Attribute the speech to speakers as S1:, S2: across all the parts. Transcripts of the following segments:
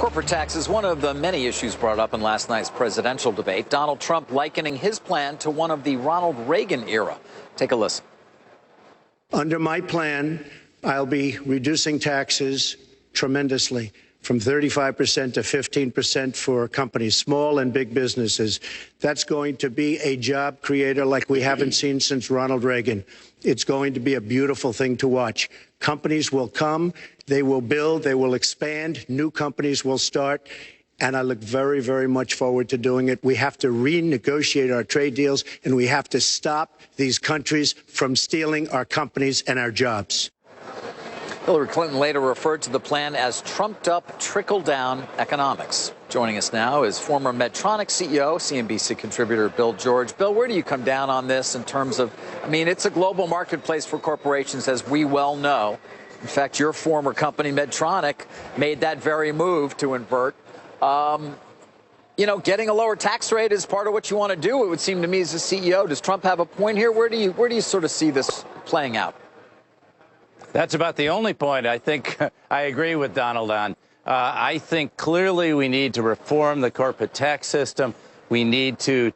S1: Corporate tax is one of the many issues brought up in last night's presidential debate. Donald Trump likening his plan to one of the Ronald Reagan era. Take a listen.
S2: Under my plan, I'll be reducing taxes tremendously, from 35% to 15% for companies, small and big businesses. That's going to be a job creator like we haven't seen since Ronald Reagan. It's going to be a beautiful thing to watch. Companies will come, they will build, they will expand, new companies will start, and I look very, very much forward to doing it. We have to renegotiate our trade deals, and we have to stop these countries from stealing our companies and our jobs.
S1: Hillary Clinton later referred to the plan as trumped-up, trickle-down economics. Joining us now is former Medtronic CEO, CNBC contributor Bill George. Bill, where do you come down on this in terms of, I mean, it's a global marketplace for corporations, as we well know. In fact, your former company, Medtronic, made that very move to invert. You know, getting a lower tax rate is part of what you want to do, it would seem to me, as a CEO. Does Trump have a point here? Where do you sort of see this playing out?
S3: That's about the only point I think I agree with Donald on. I think clearly we need to reform the corporate tax system. We need to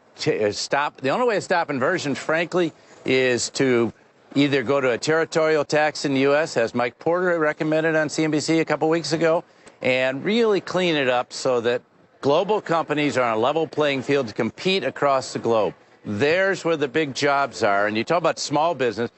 S3: stop. The only way to stop inversion, frankly, is to either go to a territorial tax in the U.S., as Mike Porter recommended on CNBC a couple weeks ago, and really clean it up so that global companies are on a level playing field to compete across the globe. There's where the big jobs are. And you talk about small business.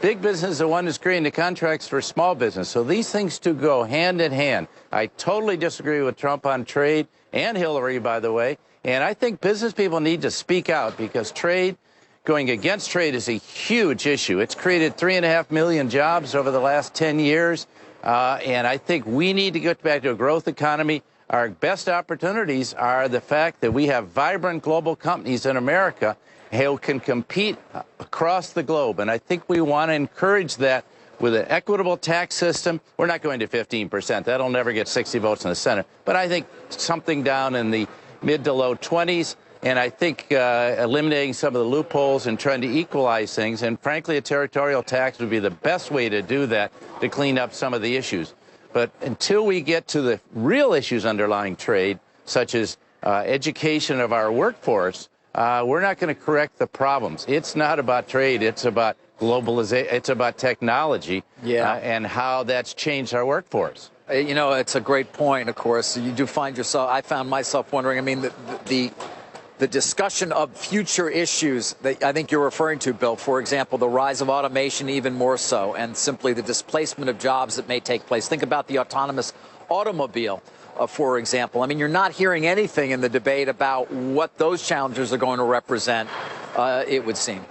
S3: Big business is the one who's creating the contracts for small business. So these things do go hand in hand. I totally disagree with Trump on trade, and Hillary, by the way. And I think business people need to speak out, because trade, going against trade, is a huge issue. It's created 3.5 million jobs over the last 10 years. And I think we need to get back to a growth economy. Our best opportunities are the fact that we have vibrant global companies in America who can compete across the globe. And I think we want to encourage that with an equitable tax system. We're not going to 15%. That'll never get 60 votes in the Senate. But I think something down in the mid to low 20s. And I think eliminating some of the loopholes and trying to equalize things. And frankly, a territorial tax would be the best way to do that, to clean up some of the issues. But until we get to the real issues underlying trade, such as education of our workforce, we're not going to correct the problems. It's not about trade. It's about globalization. It's about technology, and how that's changed our workforce.
S1: You know, it's a great point, of course. You do find yourself, I found myself wondering, I mean, the discussion of future issues that I think you're referring to, Bill, for example, the rise of automation even more so, and simply the displacement of jobs that may take place. Think about the autonomous automobile. For example, I mean, you're not hearing anything in the debate about what those challenges are going to represent, it would seem.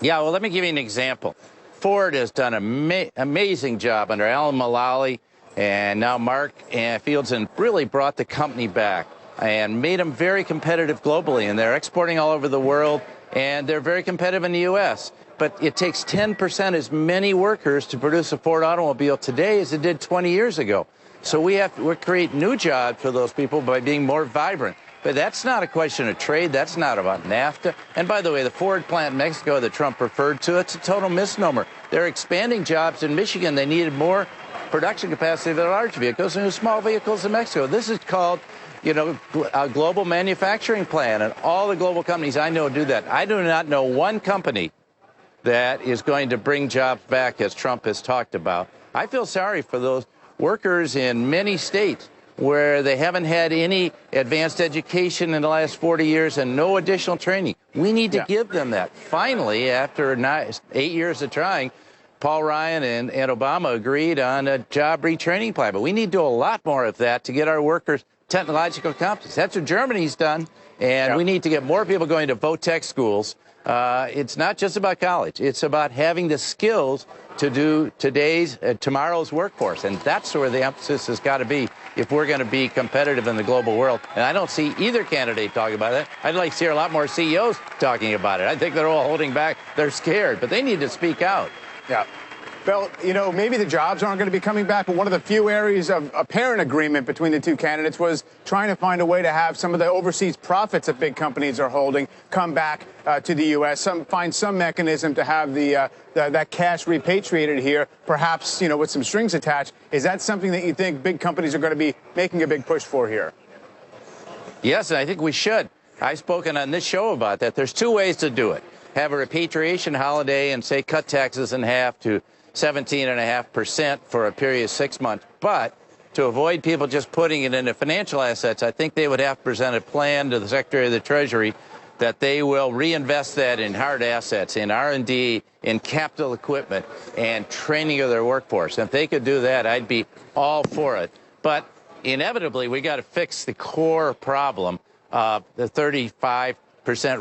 S3: Yeah, well, let me give you an example. Ford has done an amazing job under Alan Mulally and now Mark Fields, and really brought the company back and made them very competitive globally. And they're exporting all over the world, and they're very competitive in the U.S. But it takes 10% as many workers to produce a Ford automobile today as it did 20 years ago. So we create new jobs for those people by being more vibrant. But that's not a question of trade. That's not about NAFTA. And by the way, the Ford plant in Mexico that Trump referred to, it's a total misnomer. They're expanding jobs in Michigan. They needed more production capacity for large vehicles and small vehicles in Mexico. This is called, you know, a global manufacturing plan. And all the global companies I know do that. I do not know one company that is going to bring jobs back, as Trump has talked about. I feel sorry for those workers in many states where they haven't had any advanced education in the last 40 years and no additional training. We need to give them that. Finally, after 8 years of trying, Paul Ryan and Obama agreed on a job retraining plan. But we need to do a lot more of that to get our workers technological competence. That's what Germany's done. And we need to get more people going to vo-tech schools. It's not just about college. It's about having the skills to do tomorrow's workforce. And that's where the emphasis has got to be if we're going to be competitive in the global world. And I don't see either candidate talking about it. I'd like to hear a lot more CEOs talking about it. I think they're all holding back. They're scared, but they need to speak out.
S1: Yeah.
S4: Bill, you know, maybe the jobs aren't going to be coming back, but one of the few areas of apparent agreement between the two candidates was trying to find a way to have some of the overseas profits that big companies are holding come back to the U.S. Find some mechanism to have that cash repatriated here, perhaps, you know, with some strings attached. Is that something that you think big companies are going to be making a big push for here?
S3: Yes, and I think we should. I've spoken on this show about that. There's two ways to do it. Have a repatriation holiday and, say, cut taxes in half to 17.5% for a period of 6 months. But to avoid people just putting it into financial assets, I think they would have to present a plan to the Secretary of the Treasury that they will reinvest that in hard assets, in R&D, in capital equipment, and training of their workforce. And if they could do that, I'd be all for it. But inevitably, we got to fix the core problem. The 35%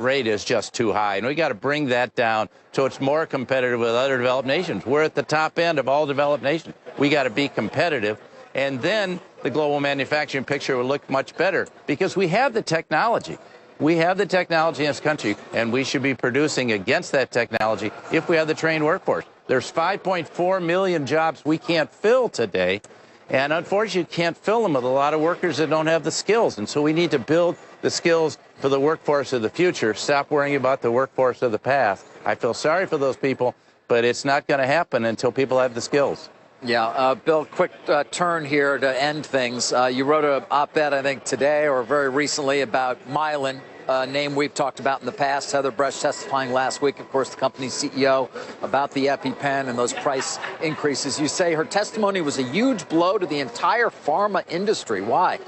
S3: rate is just too high, and we got to bring that down so it's more competitive with other developed nations. We're at the top end of all developed nations. We got to be competitive, and then the global manufacturing picture will look much better because we have the technology. We have the technology in this country, and we should be producing against that technology if we have the trained workforce. There's 5.4 million jobs we can't fill today, and unfortunately, you can't fill them with a lot of workers that don't have the skills. And so we need to build the skills for the workforce of the future. Stop worrying about the workforce of the past. I feel sorry for those people, but it's not going to happen until people have the skills.
S1: Yeah, Bill, quick turn here to end things. You wrote an op-ed, I think, today or very recently about Mylan, a name we've talked about in the past. Heather Bresch testifying last week, of course, the company's CEO, about the EpiPen and those price increases. You say her testimony was a huge blow to the entire pharma industry. Why?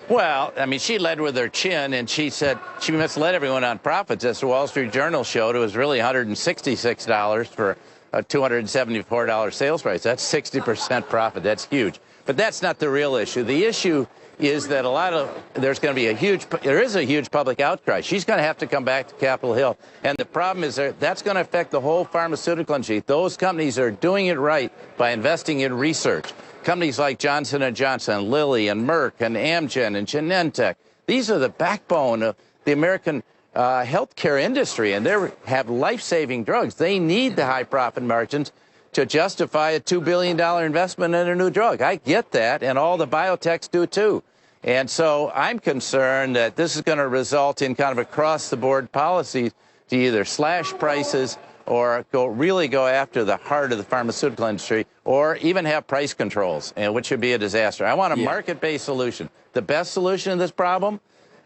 S3: Well, I mean, she led with her chin, and she said she misled everyone on profits. As the Wall Street Journal showed, it was really $166 for a $274 sales price. That's 60% profit. That's huge. But that's not the real issue. The issue is that there is a huge public outcry. She's going to have to come back to Capitol Hill. And the problem is that's going to affect the whole pharmaceutical industry. Those companies are doing it right by investing in research. Companies like Johnson & Johnson, Lilly, and Merck, and Amgen, and Genentech. These are the backbone of the American healthcare industry, and they have life-saving drugs. They need the high profit margins to justify a $2 billion investment in a new drug. I get that, and all the biotechs do too. And so I'm concerned that this is going to result in kind of across-the-board policies to either slash prices or really go after the heart of the pharmaceutical industry, or even have price controls, which would be a disaster. I want a market-based solution. The best solution to this problem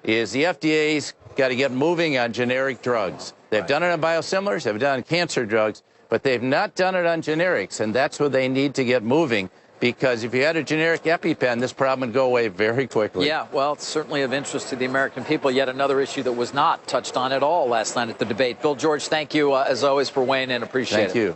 S3: is the FDA's got to get moving on generic drugs. They've done it on biosimilars, they've done it on cancer drugs, but they've not done it on generics, and that's where they need to get moving. Because if you had a generic EpiPen, this problem would go away very quickly.
S1: Yeah, well, it's certainly of interest to the American people. Yet another issue that was not touched on at all last night at the debate. Bill George, thank you, as always, for weighing in. Appreciate it.
S3: Thank you.